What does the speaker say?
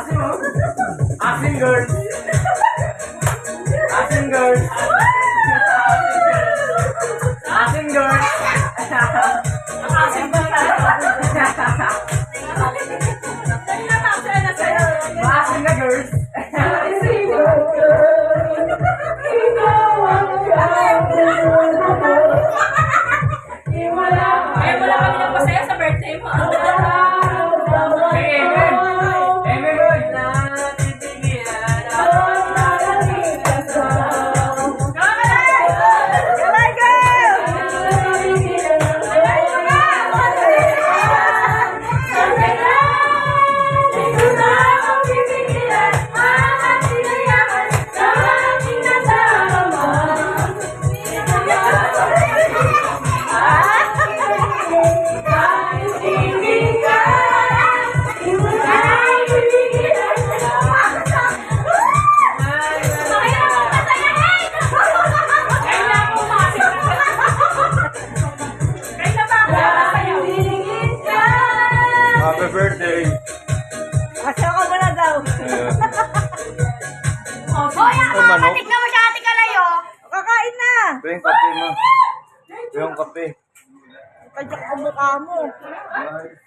Asin girls. Asin girls. Asin girls. Asin girls. Asin na girls. Kaya wala kami nagpasaya sa birthday mo. Happy birthday. Asya ka ba na daw? Hoy, makakatik na mo siya ate Kalayo. Kakain na! Ito yung kape mo. Ito yung kape. Kajak ang mukha mo. Ay.